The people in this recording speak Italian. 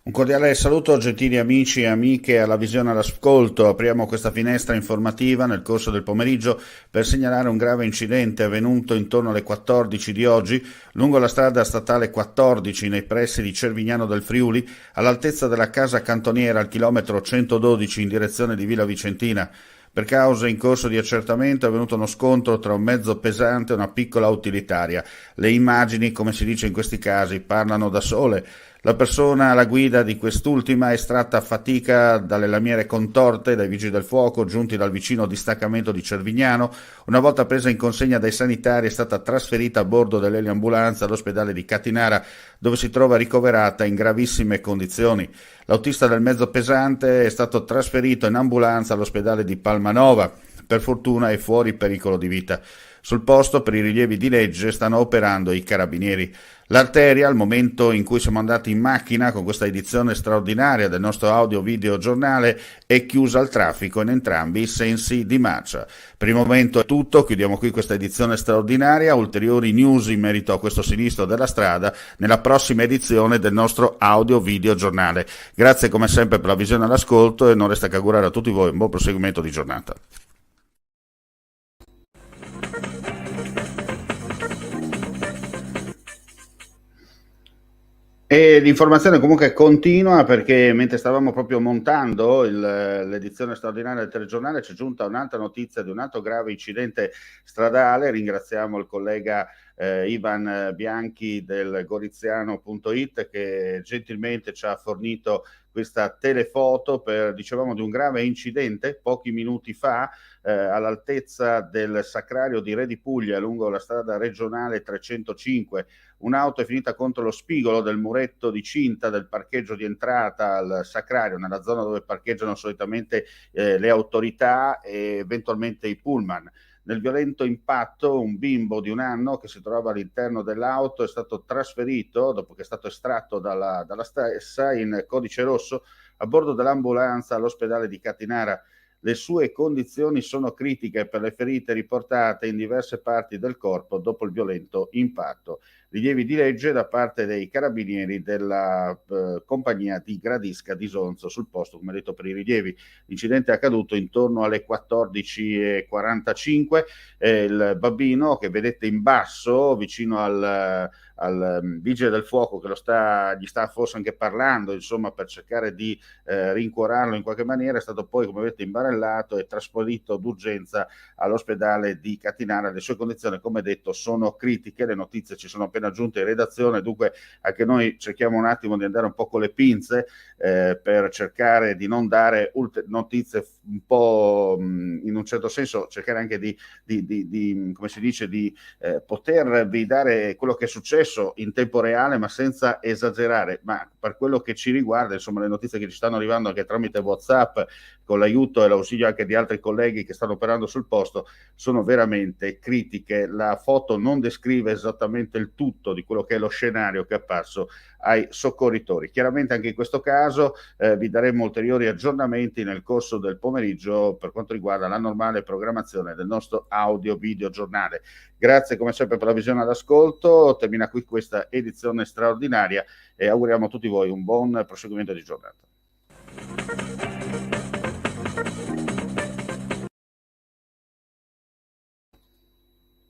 Un cordiale saluto, gentili amici e amiche alla visione all'ascolto. Apriamo questa finestra informativa nel corso del pomeriggio per segnalare un grave incidente avvenuto intorno alle 14 di oggi lungo la strada statale 14 nei pressi di Cervignano del Friuli, all'altezza della casa cantoniera al chilometro 112 in direzione di Villa Vicentina. Per causa in corso di accertamento è avvenuto uno scontro tra un mezzo pesante e una piccola utilitaria. Le immagini, come si dice in questi casi, parlano da sole. La persona alla guida di quest'ultima è estratta a fatica dalle lamiere contorte dai vigili del fuoco giunti dal vicino distaccamento di Cervignano. Una volta presa in consegna dai sanitari è stata trasferita a bordo dell'eliambulanza all'ospedale di Catinara, dove si trova ricoverata in gravissime condizioni. L'autista del mezzo pesante è stato trasferito in ambulanza all'ospedale di Palmanova. Per fortuna è fuori pericolo di vita. Sul posto, per i rilievi di legge, stanno operando i carabinieri. L'arteria, al momento in cui siamo andati in macchina con questa edizione straordinaria del nostro audio-video giornale, è chiusa al traffico in entrambi i sensi di marcia. Per il momento è tutto, chiudiamo qui questa edizione straordinaria. Ulteriori news in merito a questo sinistro della strada nella prossima edizione del nostro audio-video giornale. Grazie come sempre per la visione all'ascolto e non resta che augurare a tutti voi un buon proseguimento di giornata. E l'informazione comunque continua perché mentre stavamo proprio montando l'edizione straordinaria del telegiornale c'è giunta un'altra notizia di un altro grave incidente stradale. Ringraziamo il collega Ivan Bianchi del Goriziano.it che gentilmente ci ha fornito questa telefoto dicevamo, di un grave incidente pochi minuti fa all'altezza del Sacrario di Re di Puglia lungo la strada regionale 305. Un'auto è finita contro lo spigolo del muretto di cinta del parcheggio di entrata al Sacrario, nella zona dove parcheggiano solitamente le autorità e eventualmente i pullman. Nel violento impatto un bimbo di 1 anno che si trova all'interno dell'auto è stato trasferito, dopo che è stato estratto dalla stessa, in codice rosso a bordo dell'ambulanza all'ospedale di Catinara. Le sue condizioni sono critiche per le ferite riportate in diverse parti del corpo dopo il violento impatto. Rilievi di legge da parte dei carabinieri della compagnia di Gradisca di Sonzo sul posto, come detto, per i rilievi. L'incidente è accaduto intorno alle 14:45. Il bambino che vedete in basso, vicino al vigile del fuoco che gli sta forse anche parlando, insomma, per cercare di rincuorarlo in qualche maniera, è stato poi, come vedete, imbarellato e trasferito d'urgenza all'ospedale di Catinara. Le sue condizioni, come detto, sono critiche. Le notizie ci sono appena giunte in redazione, dunque anche noi cerchiamo un attimo di andare un po' con le pinze per cercare di non dare notizie un po' in un certo senso, cercare anche di come si dice, di potervi dare quello che è successo in tempo reale, ma senza esagerare. Ma per quello che ci riguarda, insomma, le notizie che ci stanno arrivando anche tramite WhatsApp, con l'aiuto e l'ausilio anche di altri colleghi che stanno operando sul posto, sono veramente critiche. La foto non descrive esattamente il tutto di quello che è lo scenario che è apparso ai soccorritori. Chiaramente anche in questo caso vi daremo ulteriori aggiornamenti nel corso del pomeriggio per quanto riguarda la normale programmazione del nostro audio video giornale. Grazie come sempre per la visione all'ascolto. Termina qui questa edizione straordinaria e auguriamo a tutti voi un buon proseguimento di giornata.